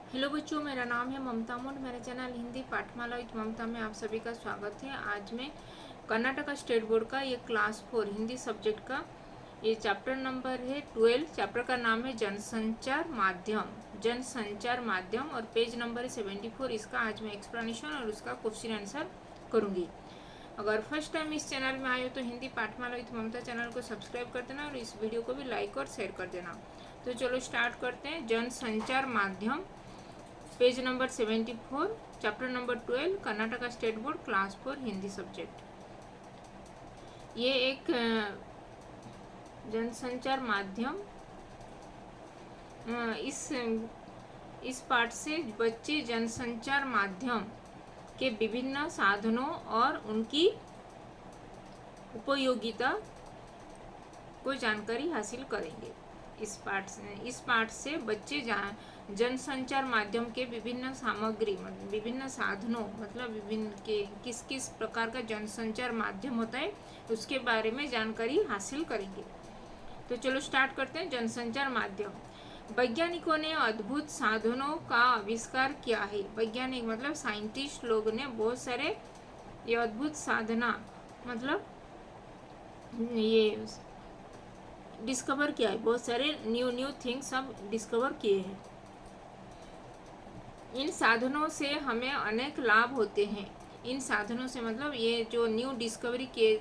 Hello बच्चों, मेरा नाम है ममता मुंड। मेरे चैनल हिंदी पाठमाला विद ममता में आप सभी का स्वागत है। आज मैं कर्नाटका स्टेट बोर्ड का ये क्लास 4 हिंदी सब्जेक्ट का ये चैप्टर नंबर है 12। चैप्टर का नाम है जनसंचार माध्यम। जनसंचार माध्यम और पेज नंबर है 74। इसका आज मैं एक्सप्लेनेशन और उसका क्वेश्चन आंसर करूँगी। अगर फर्स्ट टाइम इस चैनल में आए हो तो हिंदी पाठमाला विद ममता चैनल को सब्सक्राइब कर देना और इस वीडियो को भी लाइक और शेयर कर देना। तो चलो स्टार्ट करते हैं। जनसंचार माध्यम, page number 74, chapter number 12, Karnataka state board class 4 Hindi subject. ये एक जनसंचार माध्यम, इस पाठ से बच्चे जनसंचार माध्यम के विभिन्न साधनों और उनकी उपयोगिता को जानकारी हासिल करेंगे। इस पाठ से बच्चे जनसंचार माध्यम के विभिन्न सामग्री विभिन्न साधनों मतलब विभिन्न के किस किस प्रकार का जनसंचार माध्यम होता है उसके बारे में जानकारी हासिल करेंगे। तो चलो स्टार्ट करते हैं। जनसंचार माध्यम, वैज्ञानिकों ने अद्भुत साधनों का आविष्कार किया है। वैज्ञानिक मतलब साइंटिस्ट लोग ने बहुत सारे ये अद्भुत साधना मतलब ये डिस्कवर किया है, बहुत सारे न्यू थिंग्स सब डिस्कवर किए हैं। इन साधनों से हमें अनेक लाभ होते हैं। इन साधनों से मतलब ये जो न्यू डिस्कवरी किए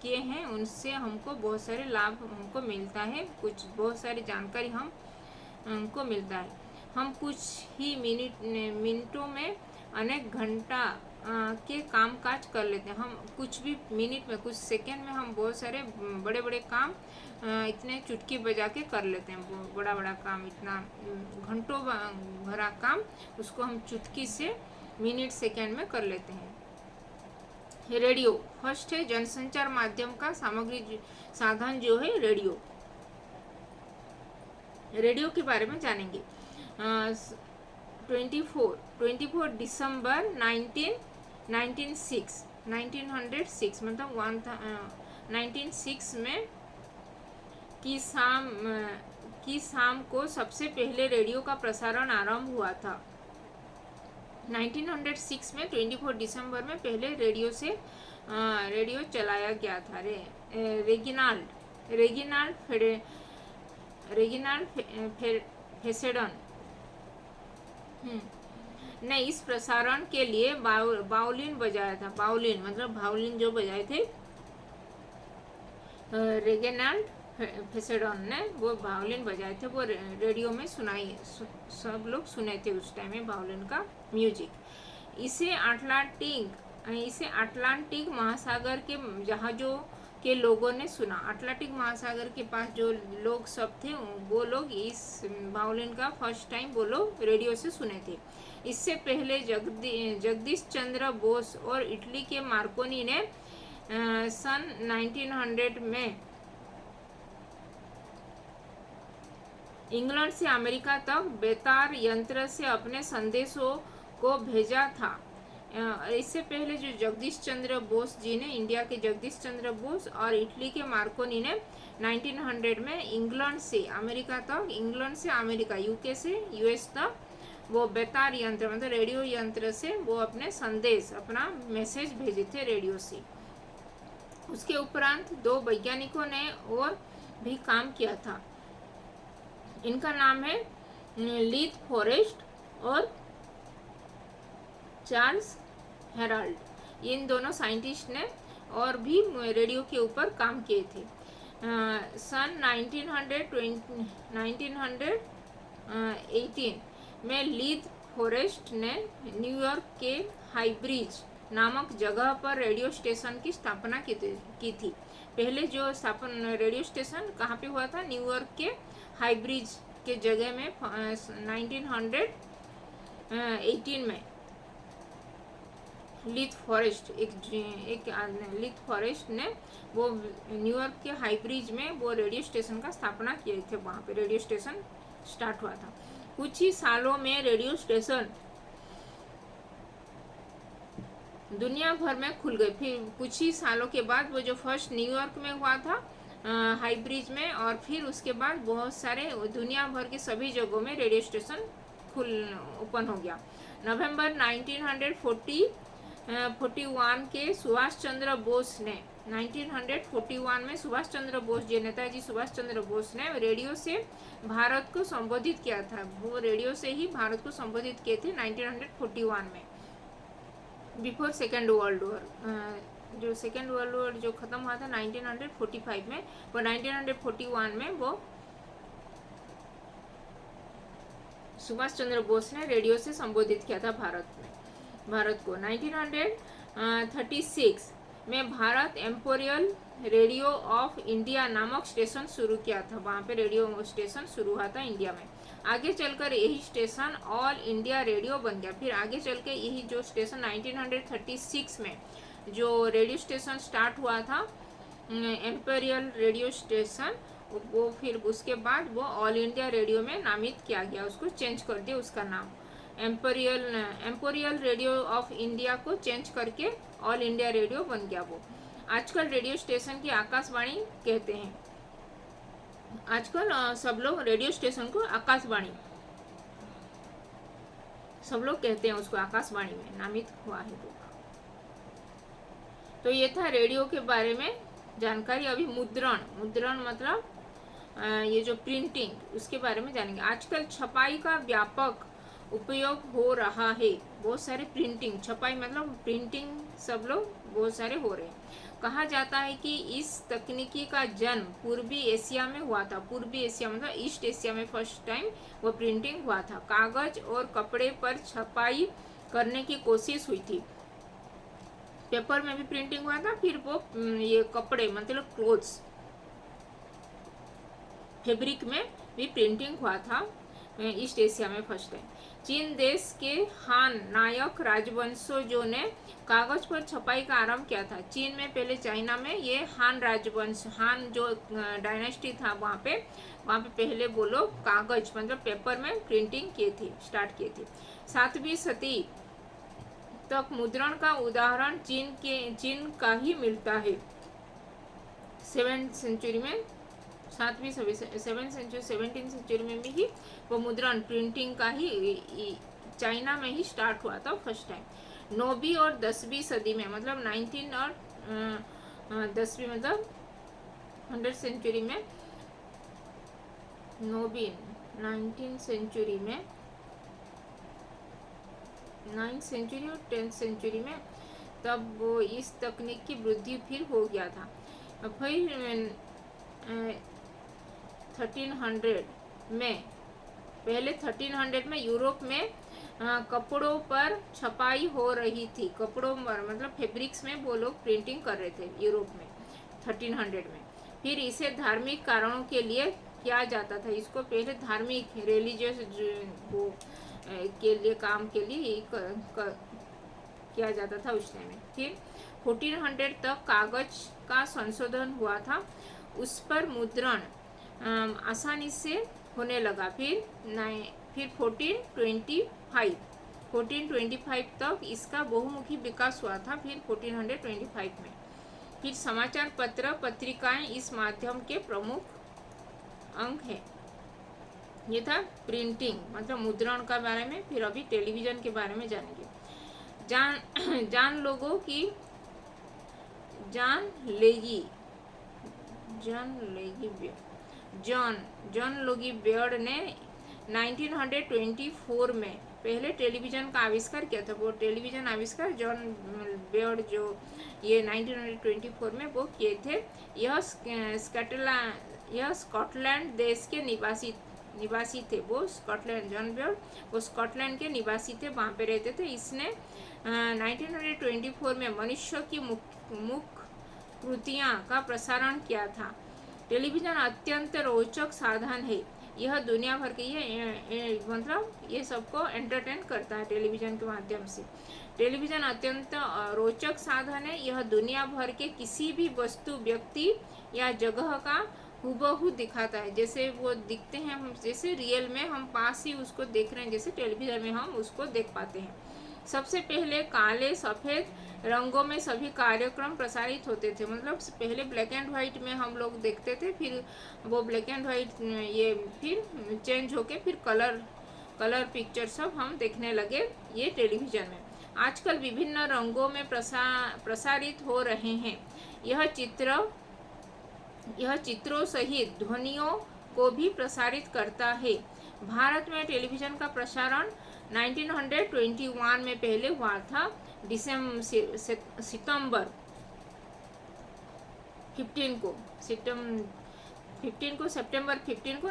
हैं उनसे हमको बहुत सारे लाभ हमको मिलता है, कुछ बहुत सारी जानकारी हमको मिलता है। हम कुछ ही मिनटों में अनेक घंटा के काम काज कर लेते हैं। हम कुछ भी मिनट में, कुछ सेकंड में हम बहुत सारे बड़े बड़े काम इतने चुटकी बजा के कर लेते हैं। बड़ा बड़ा काम, इतना घंटों भरा काम उसको हम चुटकी से मिनट सेकंड में कर लेते हैं। रेडियो फर्स्ट है। जनसंचार माध्यम का सामग्री साधन जो है रेडियो। रेडियो के बारे में जानेंगे। 24 दिसंबर 1906 मतलब 1906 में की शाम को सबसे पहले रेडियो का प्रसारण आरंभ हुआ था। 1906 में 24 दिसंबर में पहले रेडियो चलाया गया था। रेगिनाल्ड फेसेडन ने इस प्रसारण के लिए बाउलिन बजाया था। बाउलिन मतलब भाउलिन जो बजाए थे रेगिनाल्ड फेसेडन ने वो वायोलिन बजाए थे। वो रेडियो में सब लोग सुने थे उस टाइम में वायोलिन का म्यूजिक। इसे अटलांटिक महासागर के जहाज़ों के लोगों ने सुना। अटलांटिक महासागर के पास जो लोग सब थे वो लोग इस वायोलिन का फर्स्ट टाइम वो लोग रेडियो से सुने थे। इससे पहले जगदीश चंद्र बोस और इटली के मार्कोनी ने सन 1900 में इंग्लैंड से अमेरिका तक बेतार यंत्र से अपने संदेशों को भेजा था। इससे पहले जो जगदीश चंद्र बोस जी ने, इंडिया के जगदीश चंद्र बोस और इटली के मार्कोनी ने 1900 में इंग्लैंड से अमेरिका, यूके से यूएस तक वो बेतार यंत्र मतलब रेडियो यंत्र से वो अपने संदेश, अपना मैसेज भेजे थे रेडियो से। उसके उपरांत दो वैज्ञानिकों ने और भी काम किया था। इनका नाम है लीथ फॉरेस्ट और चार्ल्स हेराल्ड। इन दोनों साइंटिस्ट ने और भी रेडियो के ऊपर काम किए थे। सन 1918 में लीथ फॉरेस्ट ने न्यूयॉर्क के हाईब्रिज नामक जगह पर रेडियो स्टेशन की स्थापना की थी। पहले जो रेडियो स्टेशन कहाँ पे हुआ था? न्यूयॉर्क के हाईब्रिज के जगह में 1918 में लीथ फॉरेस्ट लीथ फॉरेस्ट ने वो न्यूयॉर्क के हाईब्रिज में वो रेडियो स्टेशन का स्थापना किए थे। वहाँ पे रेडियो स्टेशन स्टार्ट हुआ था। कुछ ही सालों में रेडियो स्टेशन दुनिया भर में खुल गए। फिर कुछ ही सालों के बाद वो जो फर्स्ट न्यूयॉर्क में हुआ था हाईब्रिज में, और फिर उसके बाद बहुत सारे दुनिया भर के सभी जगहों में रेडियो स्टेशन खुल ओपन हो गया। नवंबर 1941 के सुभाष चंद्र बोस ने 1941 में सुभाष चंद्र बोस जी, नेताजी सुभाष चंद्र बोस ने रेडियो से भारत को संबोधित किया था। वो रेडियो से ही भारत को संबोधित किए थे 1941 में, बिफोर सेकेंड वर्ल्ड वॉर। जो सेकेंड वर्ल्ड वॉर जो खत्म हुआ था 1945 में, वो 1941 में वो सुभाष चंद्र बोस ने रेडियो से संबोधित किया था भारत को। 1936 में भारत एम्पोरियल रेडियो ऑफ इंडिया नामक स्टेशन शुरू किया था। वहाँ पे रेडियो स्टेशन शुरू हुआ था इंडिया में। आगे चलकर यही स्टेशन ऑल इंडिया रेडियो बन गया। फिर आगे चल के यही जो स्टेशन 1936 में जो रेडियो स्टेशन स्टार्ट हुआ था, एम्पेरियल रेडियो स्टेशन, वो फिर उसके बाद वो ऑल इंडिया रेडियो में नामित किया गया, उसको चेंज कर दिया उसका नाम। एम्पोरियल रेडियो ऑफ इंडिया को चेंज करके ऑल इंडिया रेडियो बन गया वो। आजकल रेडियो स्टेशन की आकाशवाणी कहते हैं। आजकल सब लोग रेडियो स्टेशन को आकाशवाणी, सब लोग कहते हैं उसको, आकाशवाणी में नामित हुआ है वो। तो ये था रेडियो के बारे में जानकारी। अभी मुद्रण मतलब ये जो प्रिंटिंग, उसके बारे में जानेंगे। आजकल छपाई का व्यापक उपयोग हो रहा है। बहुत सारे प्रिंटिंग, छपाई मतलब प्रिंटिंग सब लोग बहुत सारे हो रहे हैं। कहा जाता है कि इस तकनीकी का जन्म पूर्वी एशिया में हुआ था। पूर्वी एशिया मतलब ईस्ट एशिया में फर्स्ट टाइम वो प्रिंटिंग हुआ था। कागज और कपड़े पर छपाई करने की कोशिश हुई थी। पेपर में भी प्रिंटिंग हुआ था, फिर वो ये कपड़े मतलब क्लोथ्स, फैब्रिक में भी प्रिंटिंग हुआ था ईस्ट एशिया में फर्स्ट टाइम। चीन देश के हान नायक राजवंशों ने कागज पर छपाई का आरंभ किया था। चीन में पहले, चाइना में ये हान राजवंश, हान जो डायनेस्टी था वहाँ पे पहले वो लोग कागज मतलब पेपर में प्रिंटिंग किए थे, स्टार्ट किए थे। 7वीं सदी तक मुद्रण का उदाहरण चीन का ही मिलता है। 7th सेंचुरी में, 17th सेंचुरी में भी वो मुद्रण प्रिंटिंग का ही चाइना में ही स्टार्ट हुआ था फर्स्ट टाइम। 9वीं और 10वीं सदी में मतलब 19 और 10वीं मतलब 100 सेंचुरी में, 9वीं 19th सेंचुरी में, 9th सेंचुरी और 10th सेंचुरी में, तब वो इस तकनीक की वृद्धि फिर हो गया था। फिर 1300 में, पहले 1300 में यूरोप में कपड़ों पर छपाई हो रही थी। कपड़ों पर मतलब फैब्रिक्स में वो लोग प्रिंटिंग कर रहे थे यूरोप में 1300 में। फिर इसे धार्मिक कारणों के लिए किया जाता था। इसको पहले धार्मिक, रिलीजियस वो के लिए, काम के लिए किया जाता था उस टाइम में। फिर 1400 तक कागज का संशोधन हुआ था, उस पर मुद्रण आसानी से होने लगा। फिर 1425 तक इसका बहुमुखी विकास हुआ था। फिर 1425 में फिर समाचार पत्र पत्रिकाएं इस माध्यम के प्रमुख अंग है। ये था प्रिंटिंग मतलब मुद्रण का बारे में। फिर अभी टेलीविजन के बारे में जानेंगे। जॉन लोगी बेयर्ड ने 1924 में पहले टेलीविज़न का आविष्कार किया था। वो टेलीविज़न आविष्कार जॉन बेयर्ड जो ये 1924 में वो किए थे। यह स्कॉटलैंड देश के निवासी थे। वो स्कॉटलैंड, जॉन बेयर्ड वो स्कॉटलैंड के निवासी थे, वहाँ पे रहते थे। इसने 1924 में मनुष्य की मुख्य कृतियाँ का प्रसारण किया था। टेलीविज़न अत्यंत रोचक साधन है। यह दुनिया भर के मतलब ये सबको एंटरटेन करता है टेलीविज़न के माध्यम से। टेलीविज़न अत्यंत रोचक साधन है। यह दुनिया भर के किसी भी वस्तु, व्यक्ति या जगह का हूबहू दिखाता है। जैसे वो दिखते हैं, हम जैसे रियल में हम पास ही उसको देख रहे हैं, जैसे टेलीविज़न में हम उसको देख पाते हैं। सबसे पहले काले सफ़ेद रंगों में सभी कार्यक्रम प्रसारित होते थे। मतलब पहले ब्लैक एंड वाइट में हम लोग देखते थे, फिर वो ब्लैक एंड वाइट ये फिर चेंज होके फिर कलर कलर पिक्चर सब हम देखने लगे ये टेलीविज़न में। आजकल विभिन्न रंगों में प्रसारित हो रहे हैं। यह चित्रों सहित ध्वनियों को भी प्रसारित करता है। भारत में टेलीविज़न का प्रसारण 1921 में पहले हुआ था। सितंबर 15 को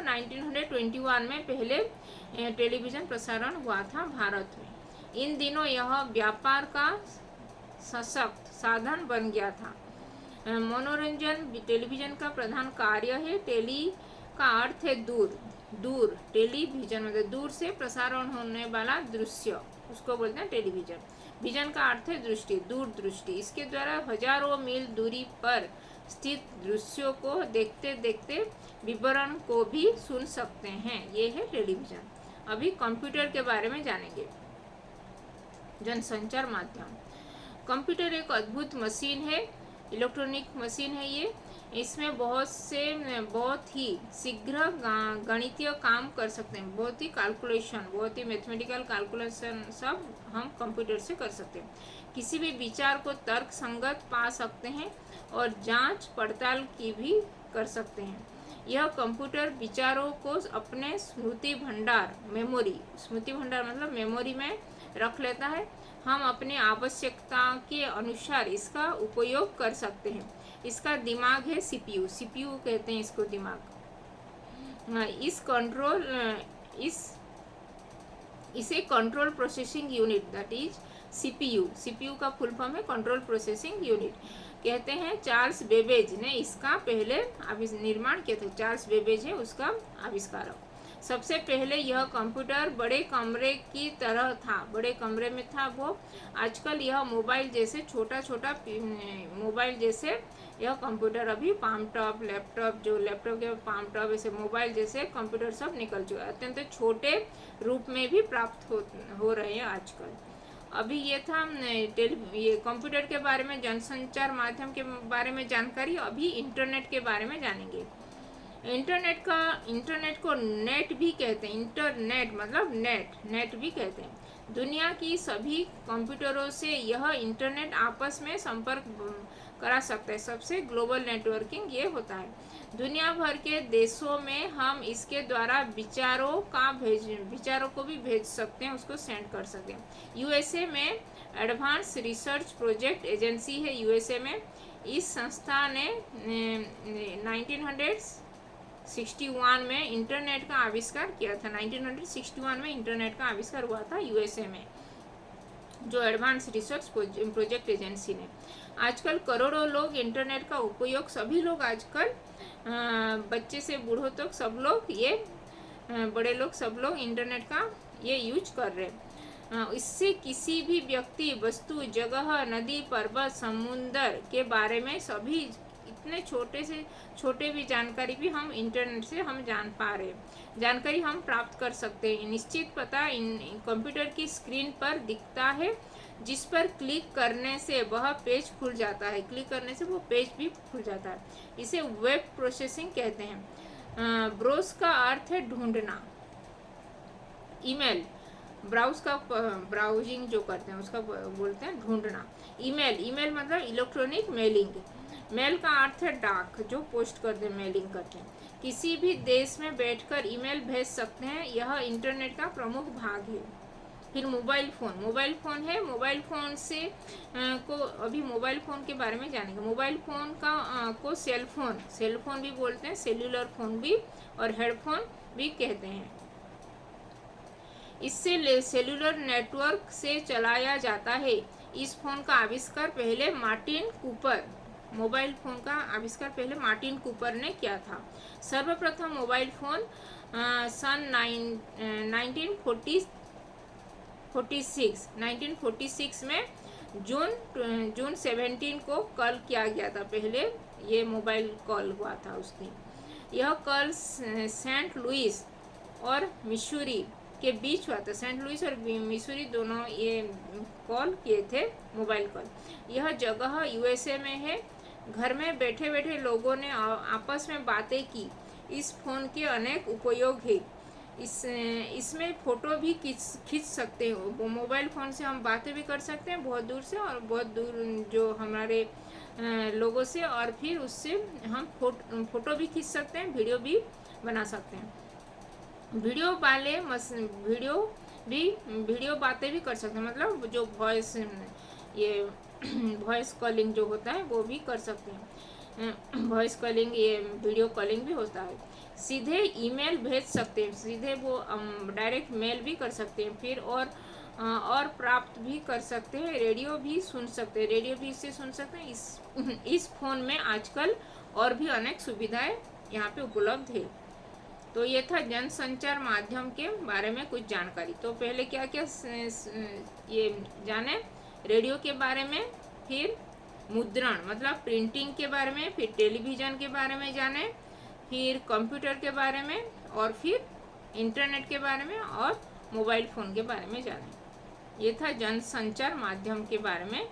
1921 में पहले टेलीविज़न प्रसारण हुआ था भारत में। इन दिनों यह व्यापार का सशक्त साधन बन गया था। मनोरंजन टेलीविज़न का प्रधान कार्य है। टेली का अर्थ है दूर टेलीविज़न मतलब दूर से प्रसारण होने वाला दृश्य, उसको बोलते हैं टेलीविज़न। विजन का अर्थ है दृष्टि, दूरदृष्टि। इसके द्वारा हजारों मील दूरी पर स्थित दृश्यों को देखते देखते विवरण को भी सुन सकते हैं। ये है टेलीविज़न। अभी कंप्यूटर के बारे में जानेंगे। जनसंचार माध्यम। कंप्यूटर एक अद्भुत मशीन है, इलेक्ट्रॉनिक मशीन है ये। इसमें बहुत ही शीघ्र गणितीय काम कर सकते हैं, बहुत ही कैलकुलेशन, बहुत ही मैथमेटिकल कैलकुलेशन सब हम कंप्यूटर से कर सकते हैं। किसी भी विचार को तर्क संगत पा सकते हैं और जांच पड़ताल की भी कर सकते हैं। यह कंप्यूटर विचारों को अपने स्मृति भंडार मतलब मेमोरी में रख लेता है। हम अपनी आवश्यकता के अनुसार इसका उपयोग कर सकते हैं। इसका दिमाग है सीपीयू कहते हैं इसको दिमाग। इसे control processing unit that is CPU का फुल फॉर्म है कंट्रोल प्रोसेसिंग यूनिट कहते हैं। चार्ल्स बेबेज ने इसका पहले निर्माण किया था। चार्ल्स बेबेज है उसका आविष्कारक। सबसे पहले यह कंप्यूटर बड़े कमरे की तरह था, बड़े कमरे में था वो। आजकल यह मोबाइल जैसे छोटा मोबाइल जैसे यह कंप्यूटर अभी पाम टॉप लैपटॉप, जो लैपटॉप के पाम टॉप ऐसे मोबाइल जैसे कंप्यूटर सब निकल चुके हैं। अत्यंत छोटे रूप में भी प्राप्त हो रहे हैं आजकल। अभी ये था ये कंप्यूटर के बारे में, जनसंचार माध्यम के बारे में जानकारी। अभी इंटरनेट के बारे में जानेंगे। इंटरनेट को नेट भी कहते हैं। इंटरनेट मतलब नेट भी कहते हैं। दुनिया की सभी कंप्यूटरों से यह इंटरनेट आपस में संपर्क करा सकता है। सबसे ग्लोबल नेटवर्किंग ये होता है। दुनिया भर के देशों में हम इसके द्वारा विचारों को भी भेज सकते हैं, उसको सेंड कर सकते हैं। यूएसए में एडवांस रिसर्च प्रोजेक्ट एजेंसी है यूएसए में। इस संस्था ने 1961 में इंटरनेट का आविष्कार किया था। 1961 में इंटरनेट का आविष्कार हुआ था यूएसए में, जो एडवांस रिसर्च प्रोजेक्ट एजेंसी ने। आजकल करोड़ों लोग इंटरनेट का उपयोग, सभी लोग आजकल बच्चे से बूढ़ों तक सब लोग बड़े लोग सब लोग इंटरनेट का ये यूज कर रहे हैं। इससे किसी भी व्यक्ति, वस्तु, जगह, नदी, पर्वत, समुद्र के बारे में सभी इतने छोटे से छोटे भी जानकारी भी हम इंटरनेट से हम जान पा रहे हैं, जानकारी हम प्राप्त कर सकते हैं। निश्चित पता कंप्यूटर की स्क्रीन पर दिखता है, जिस पर क्लिक करने से वह पेज खुल जाता है। क्लिक करने से वो पेज भी खुल जाता है। इसे वेब प्रोसेसिंग कहते हैं। ब्राउज का अर्थ है ढूंढना। ईमेल, ब्राउजिंग जो करते हैं उसका बोलते हैं ढूंढना। ईमेल मतलब इलेक्ट्रॉनिक मेलिंग। मेल का अर्थ है डाक, जो पोस्ट करते हैं, मेलिंग करते हैं। किसी भी देश में बैठकर ईमेल भेज सकते हैं, यह इंटरनेट का प्रमुख भाग है। फिर मोबाइल फोन है। मोबाइल फोन से अभी मोबाइल फोन के बारे में जानेंगे। मोबाइल फोन को सेल फोन भी बोलते हैं, सेल्यूलर फोन भी और हेडफोन भी कहते हैं। इससे सेल्यूलर नेटवर्क से चलाया जाता है। इस फोन का आविष्कार पहले मोबाइल फोन का आविष्कार पहले मार्टिन कूपर ने किया था। सर्वप्रथम मोबाइल फोन सन 1946 में जून 17 को कॉल किया गया था। पहले ये मोबाइल कॉल हुआ था उस दिन। यह कॉल सेंट लुइस और मिसूरी के बीच हुआ था। सेंट लुइस और मिसूरी दोनों ये कॉल किए थे मोबाइल कॉल। यह जगह यूएसए में है। घर में बैठे बैठे लोगों ने आपस में बातें की। इस फोन के अनेक उपयोग हैं। इसमें फ़ोटो भी खींच सकते हो। वो मोबाइल फ़ोन से हम बातें भी कर सकते हैं बहुत दूर से, और बहुत दूर जो हमारे लोगों से, और फिर उससे हम फ़ोटो भी खींच सकते हैं, वीडियो भी बना सकते हैं। वीडियो वीडियो बातें भी कर सकते हैं, मतलब जो वॉइस, ये वॉइस कॉलिंग जो होता है वो भी कर सकते हैं। वॉइस कॉलिंग, ये वीडियो कॉलिंग भी होता है। सीधे ईमेल भेज सकते हैं, सीधे वो डायरेक्ट मेल भी कर सकते हैं, फिर और प्राप्त भी कर सकते हैं। रेडियो भी सुन सकते हैं, रेडियो भी इससे सुन सकते हैं। इस फ़ोन में आजकल और भी अनेक सुविधाएं यहाँ पे उपलब्ध है। तो ये था जनसंचार माध्यम के बारे में कुछ जानकारी। तो पहले क्या क्या ये जाने रेडियो के बारे में, फिर मुद्रण मतलब प्रिंटिंग के बारे में, फिर टेलीविज़न के बारे में जाने, फिर कंप्यूटर के बारे में, और फिर इंटरनेट के बारे में, और मोबाइल फ़ोन के बारे में जाने। ये था जनसंचार माध्यम के बारे में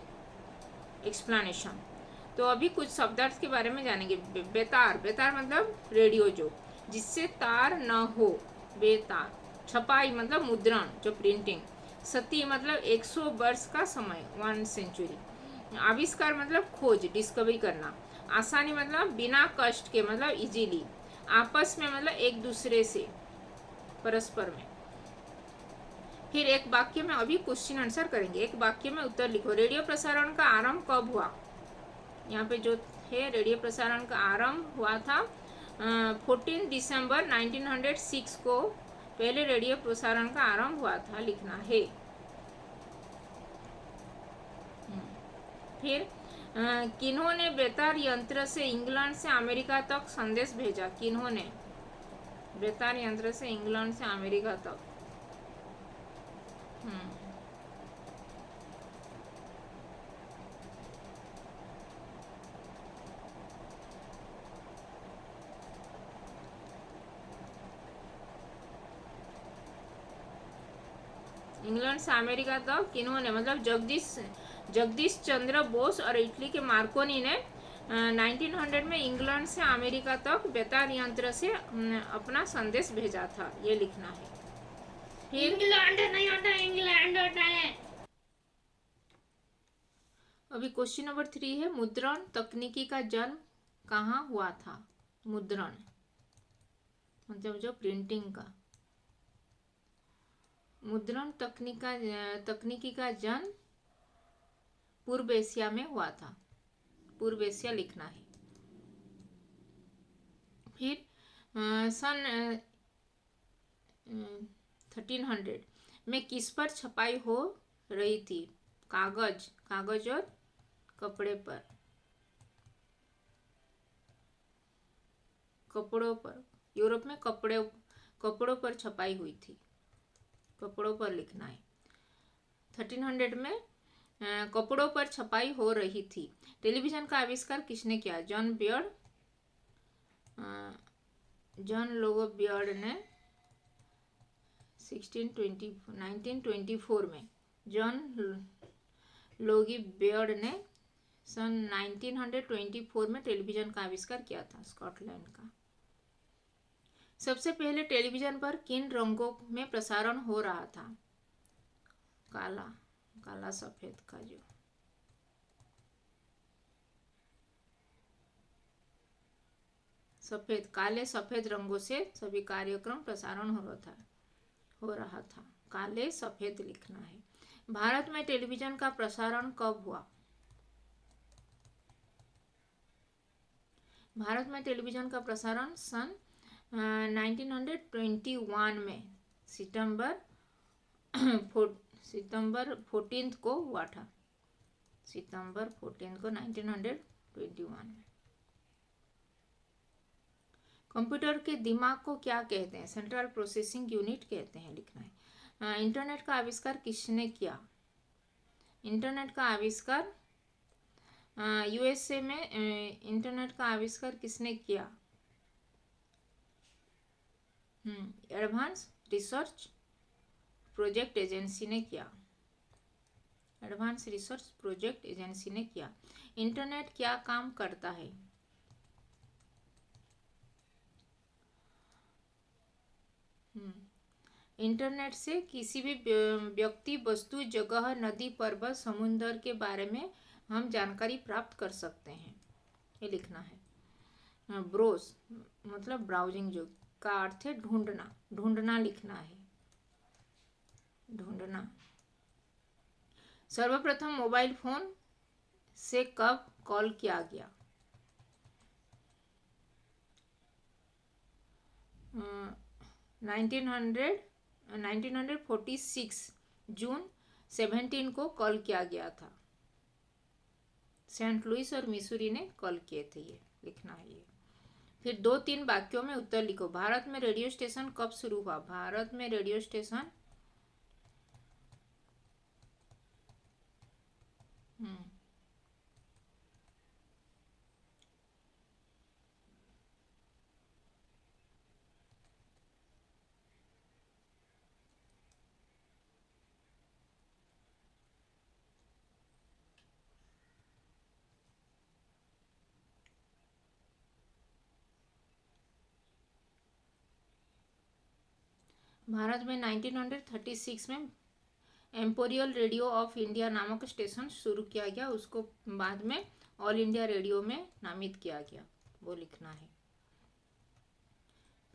एक्सप्लेनेशन। तो अभी कुछ शब्दार्थ के बारे में जानेंगे। बेतार, बेतार मतलब रेडियो जो जिससे तार न हो, बेतार। छपाई मतलब मुद्रण जो प्रिंटिंग। सती मतलब 100 वर्ष का समय, 1 सेंचुरी। आविष्कार मतलब खोज, डिस्कवरी करना। आसानी मतलब बिना कष्ट के, मतलब इजीली। आपस में मतलब एक दूसरे से, परस्पर में। फिर एक वाक्य में अभी क्वेश्चन आंसर करेंगे। एक वाक्य में उत्तर लिखो। रेडियो प्रसारण का आरंभ कब हुआ? यहाँ पे जो है रेडियो प्रसारण का आरंभ हुआ था 14 दिसंबर 1906 को पहले रेडियो प्रसारण का आरंभ हुआ था, लिखना है। फिर किन्होंने बेतार यंत्र से इंग्लैंड से अमेरिका तक संदेश भेजा? किन्होंने बेतार यंत्र से इंग्लैंड से अमेरिका तक? इंग्लैंड से अमेरिका तक किन्होंने, मतलब जगदीश चंद्र बोस और इटली के मार्कोनी ने 1900 में इंग्लैंड से अमेरिका तक बेतार यंत्र से अपना संदेश भेजा था, ये लिखना है। फिर इंग्लैंड नहीं होता, इंग्लैंड होता है। अभी क्वेश्चन नंबर 3 है, मुद्रण तकनीकी का जन्म कहाँ हुआ था? मुद्रण मतलब जो प्रिंटिंग का। मुद्रण तकनीकी का जन्म पूर्व एशिया में हुआ था। पूर्व एशिया लिखना है। फिर सन 1300 में किस पर छपाई हो रही थी? कागज और कपड़े पर, कपड़ों पर। यूरोप में कपड़ों पर छपाई हुई थी, कपड़ों पर लिखना है। 1300 में कपड़ों पर छपाई हो रही थी। टेलीविजन का आविष्कार किसने किया? जॉन लोगो बियर्ड ने 1924 में। जॉन लोगी बियर्ड ने सन 1924 में टेलीविजन का आविष्कार किया था, स्कॉटलैंड का। सबसे पहले टेलीविजन पर किन रंगों में प्रसारण हो रहा था? काला सफेद का जो सफेद, काले सफेद रंगों से सभी कार्यक्रम प्रसारण हो रहा था। काले सफेद लिखना है। भारत में टेलीविजन का प्रसारण कब हुआ? भारत में टेलीविजन का प्रसारण सन 1921 में सितंबर 14 को हुआ था। सितंबर 14 को 1921 में। कंप्यूटर के दिमाग को क्या कहते हैं? सेंट्रल प्रोसेसिंग यूनिट कहते हैं, लिखना है। इंटरनेट का आविष्कार किसने किया? इंटरनेट का आविष्कार यूएसए में इंटरनेट का आविष्कार किसने किया? एडवांस रिसर्च प्रोजेक्ट एजेंसी ने किया। एडवांस रिसर्च प्रोजेक्ट एजेंसी ने किया। इंटरनेट क्या काम करता है? इंटरनेट से किसी भी व्यक्ति, वस्तु, जगह, नदी, पर्वत, समुद्र के बारे में हम जानकारी प्राप्त कर सकते हैं। ये लिखना है। ब्रोस मतलब ब्राउजिंग, जो का अर्थ है ढूंढना, ढूंढना लिखना है, ढूंढना। सर्वप्रथम मोबाइल फोन से कब कॉल किया गया? 1946 जून 17 को कॉल किया गया था। सेंट लुइस और मिसूरी ने कॉल किए थे। ये लिखना है। ये फिर 2-3 वाक्यों में उत्तर लिखो। भारत में रेडियो स्टेशन कब शुरू हुआ? भारत में रेडियो स्टेशन भारत में 1936 में एम्पोरियल रेडियो ऑफ इंडिया नामक स्टेशन शुरू किया गया। उसको बाद में ऑल इंडिया रेडियो में नामित किया गया। वो लिखना है।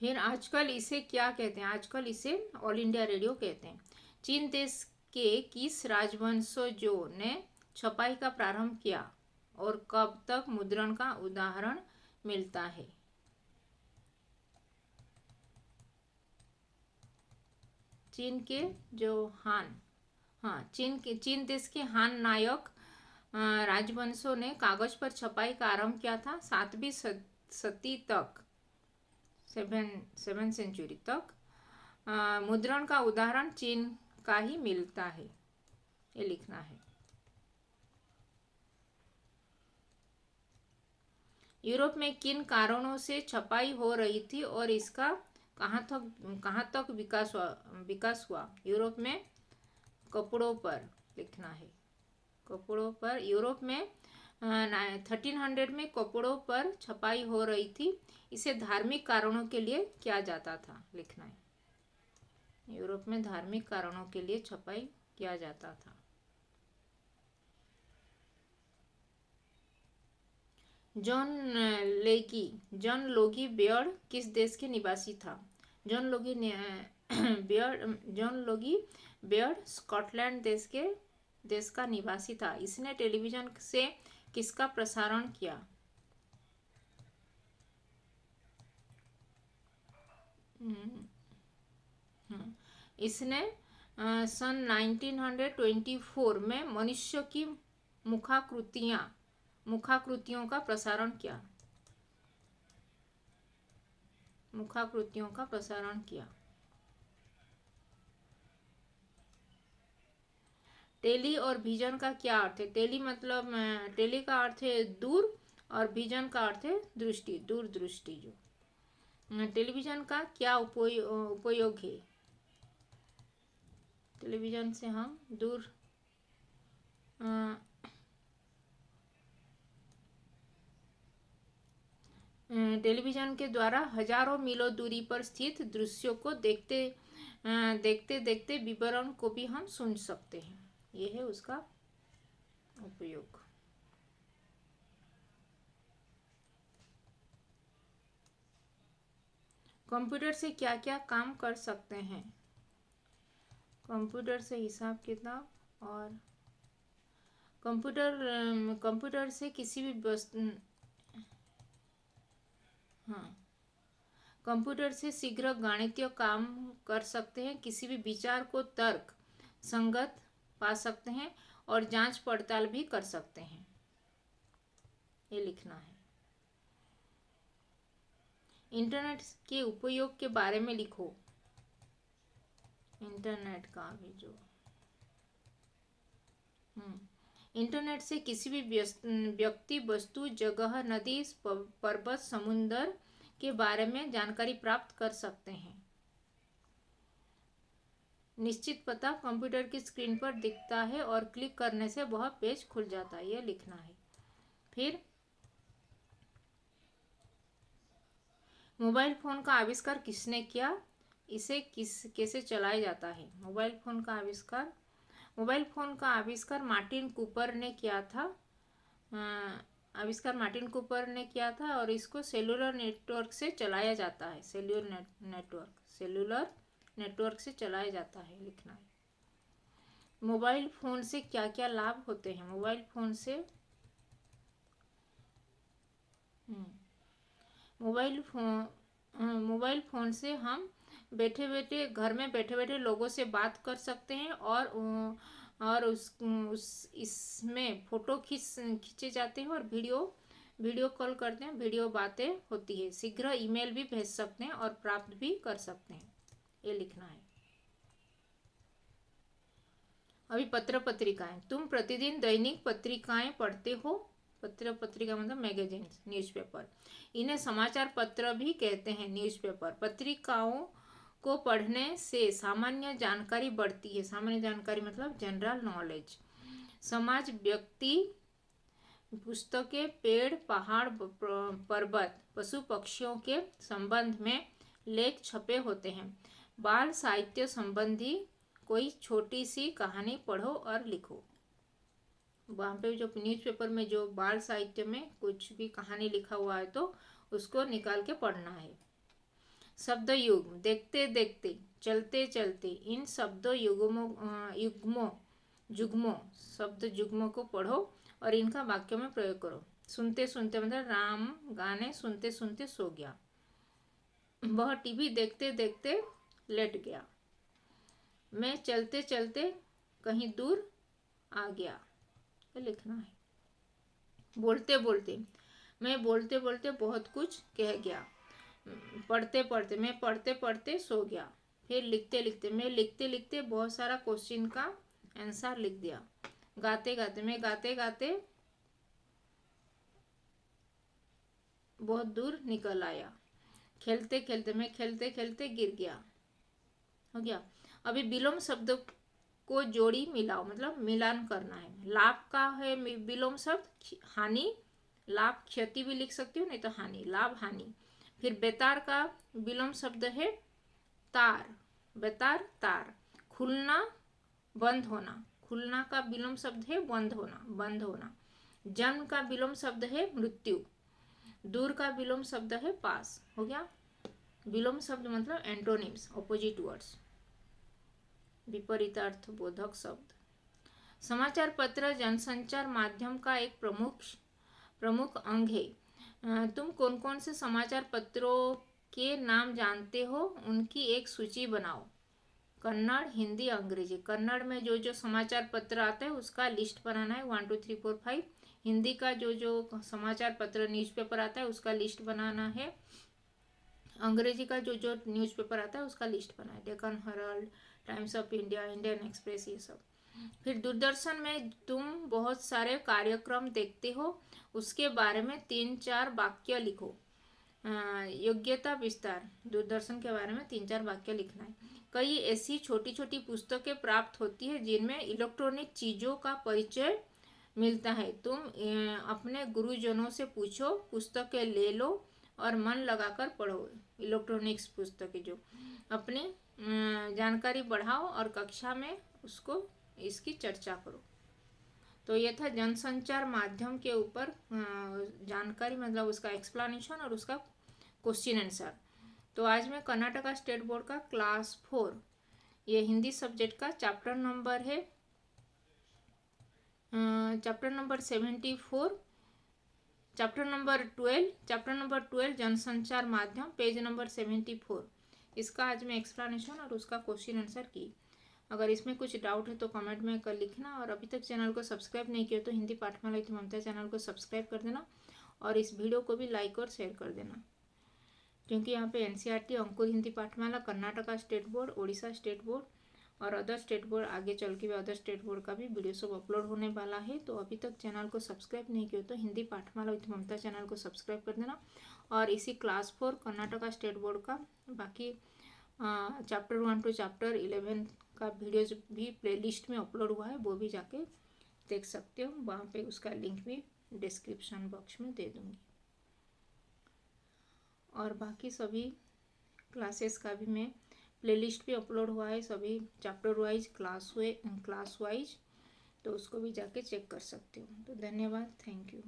फिर आजकल इसे क्या कहते हैं? आजकल इसे ऑल इंडिया रेडियो कहते हैं। चीन देश के किस राजवंशजों ने छपाई का प्रारंभ किया और कब तक मुद्रण का उदाहरण मिलता है? चीन के जो चीन देश के हान नायक राजवंशों ने कागज पर छपाई का आरंभ किया था 7वीं सदी तक, 7th सेंचुरी तक। मुद्रण का उदाहरण चीन का ही मिलता है। ये लिखना है। यूरोप में किन कारणों से छपाई हो रही थी और इसका कहाँ तक विकास हुआ? यूरोप में कपड़ों पर लिखना है। कपड़ों पर यूरोप में 1300 में कपड़ों पर छपाई हो रही थी। इसे धार्मिक कारणों के लिए किया जाता था। लिखना है। यूरोप में धार्मिक कारणों के लिए छपाई किया जाता था। जॉन लोगी बेयर्ड किस देश के निवासी था? जॉन लोगी बेयर्ड स्कॉटलैंड देश का निवासी था। इसने टेलीविजन से किसका प्रसारण किया? इसने सन 1924 में मनुष्य की मुखाकृतियों का प्रसारण किया। मुखाकृतियों का प्रसारण किया। टेली और विजन का क्या अर्थ है? टेली का अर्थ है दूर और विजन का अर्थ है दृष्टि, दूरदृष्टि। जो टेलीविजन का क्या उपयोग है? टेलीविजन से हम टेलीविजन के द्वारा हजारों मीलों दूरी पर स्थित दृश्यों को देखते देखते विवरण को भी हम सुन सकते हैं। यह है उसका उपयोग। कंप्यूटर से क्या क्या काम कर सकते हैं? कंप्यूटर से हिसाब किताब और कंप्यूटर से किसी भी वस्तु कंप्यूटर से शीघ्र गणितीय काम कर सकते हैं। किसी भी विचार को तर्क संगत पा सकते हैं और जांच पड़ताल भी कर सकते हैं। ये लिखना है। इंटरनेट के उपयोग के बारे में लिखो। इंटरनेट का भी जो इंटरनेट से किसी भी व्यक्ति, वस्तु, जगह, नदी, पर्वत, समुद्र के बारे में जानकारी प्राप्त कर सकते हैं। निश्चित पता कंप्यूटर की स्क्रीन पर दिखता है और क्लिक करने से वह पेज खुल जाता है। यह लिखना है। फिर मोबाइल फोन का आविष्कार किसने किया? इसे कैसे चलाया जाता है? मोबाइल फ़ोन का आविष्कार मार्टिन कूपर ने किया था। और इसको सेलुलर नेटवर्क से चलाया जाता है। सेलुलर नेटवर्क से चलाया जाता है, लिखना है। मोबाइल फ़ोन से क्या क्या लाभ होते हैं? मोबाइल फ़ोन से हम घर में बैठे बैठे लोगों से बात कर सकते हैं और इसमें फ़ोटो खींचे जाते हैं और वीडियो कॉल करते हैं, वीडियो बातें होती है। शीघ्र ईमेल भी भेज सकते हैं और प्राप्त भी कर सकते हैं, ये लिखना है। अभी पत्र पत्रिकाएं, तुम प्रतिदिन दैनिक पत्रिकाएं पढ़ते हो। पत्रिका मतलब मैगजीन, न्यूज़पेपर। इन्हें समाचार पत्र भी कहते हैं, न्यूज़पेपर। पत्रिकाओं को पढ़ने से सामान्य जानकारी बढ़ती है। सामान्य जानकारी मतलब जनरल नॉलेज। समाज, व्यक्ति, पुस्तकें, पेड़, पहाड़, पर्वत, पशु पक्षियों के संबंध में लेख छपे होते हैं। बाल साहित्य संबंधी कोई छोटी सी कहानी पढ़ो और लिखो। वहाँ पे जो न्यूज़पेपर में जो बाल साहित्य में कुछ भी कहानी लिखा हुआ है तो उसको निकाल के पढ़ना है। शब्द युग्म, देखते देखते, चलते चलते, इन शब्दों जुग्मों शब्द जुग्मों को पढ़ो और इनका वाक्यों में प्रयोग करो। सुनते सुनते मतलब राम गाने सुनते सुनते सो गया। वह टीवी देखते देखते लेट गया। मैं चलते चलते कहीं दूर आ गया, ये लिखना है। बोलते बोलते, मैं बोलते बोलते बहुत कुछ कह गया। पढ़ते पढ़ते, मैं पढ़ते पढ़ते सो गया। फिर लिखते लिखते, मैं लिखते लिखते बहुत सारा क्वेश्चन का आंसर लिख दिया। गाते गाते, मैं गाते गाते बहुत दूर निकल आया। खेलते खेलते, मैं खेलते खेलते गिर गया। हो गया। अभी विलोम शब्द को जोड़ी मिलाओ, मतलब मिलान करना है। लाभ का है विलोम शब्द हानि, लाभ क्षति भी लिख सकती हो, नहीं तो हानि, लाभ हानि। फिर बेतार का विलोम शब्द है तार, बेतार तार। खुलना बंद होना, खुलना का विलोम शब्द है बंद होना, बंद होना। जन्म का विलोम शब्द है मृत्यु। दूर का विलोम शब्द है पास। हो गया। विलोम शब्द मतलब एंटोनिम्स, ऑपोजिट वर्ड्स, विपरीतार्थ बोधक शब्द। समाचार पत्र जनसंचार माध्यम का एक प्रमुख अंग है। तुम कौन कौन से समाचार पत्रों के नाम जानते हो? उनकी एक सूची बनाओ। कन्नड़, हिंदी, अंग्रेजी। कन्नड़ में जो जो समाचार पत्र आता है उसका लिस्ट बनाना है, 1 2 3 4 5। हिंदी का जो जो समाचार पत्र न्यूज़पेपर आता है उसका लिस्ट बनाना है। अंग्रेजी का जो जो न्यूज़पेपर आता है उसका लिस्ट बनाए, Deccan Herald, times of India, Indian express, ये सब। फिर दूरदर्शन में तुम बहुत सारे कार्यक्रम देखते हो, उसके बारे में 3-4 वाक्य लिखो। योग्यता विस्तार, दूरदर्शन के बारे में 3-4 वाक्य लिखना है। कई ऐसी छोटी छोटी पुस्तकें प्राप्त होती है जिनमें इलेक्ट्रॉनिक चीज़ों का परिचय मिलता है। तुम अपने गुरुजनों से पूछो, पुस्तकें ले लो और मन लगाकर पढ़ो। इलेक्ट्रॉनिक्स पुस्तकें जो अपनी जानकारी बढ़ाओ और कक्षा में उसको इसकी चर्चा करो। तो ये था जनसंचार माध्यम के ऊपर जानकारी, मतलब उसका एक्सप्लेनेशन और उसका क्वेश्चन आंसर। तो आज मैं कर्नाटका स्टेट बोर्ड का क्लास 4 ये हिंदी सब्जेक्ट का चैप्टर नंबर है चैप्टर नंबर 74, चैप्टर नंबर 12 जनसंचार माध्यम, पेज नंबर 74। इसका आज मैं एक्सप्लेनेशन और उसका क्वेश्चन आंसर की। अगर इसमें कुछ डाउट है तो कमेंट में कर लिखना, और अभी तक चैनल को सब्सक्राइब नहीं किया तो हिंदी पाठमाला इति ममता चैनल को सब्सक्राइब कर देना और इस वीडियो को भी लाइक और शेयर कर देना, क्योंकि यहाँ पे NCERT, Ankur Hindi Pathmala, Karnataka state board, Orissa state board और अदर स्टेट बोर्ड, आगे चल के भी अदर स्टेट बोर्ड का भी वीडियो सब अपलोड होने वाला है। तो अभी तक चैनल को सब्सक्राइब नहीं किया तो हिंदी पाठमाला विथ ममता चैनल को सब्सक्राइब कर देना, और इसी क्लास 4 कर्नाटका स्टेट बोर्ड का बाकी चैप्टर 1 to चैप्टर 11 का वीडियोज भी प्लेलिस्ट में अपलोड हुआ है, वो भी जाके देख सकते हो। वहाँ पे उसका लिंक भी डिस्क्रिप्शन बॉक्स में दे दूँगी, और बाकी सभी क्लासेस का भी मैं प्लेलिस्ट भी अपलोड हुआ है, सभी चैप्टर वाइज क्लास वाइज, तो उसको भी जाके चेक कर सकते हो। तो धन्यवाद, थैंक यू।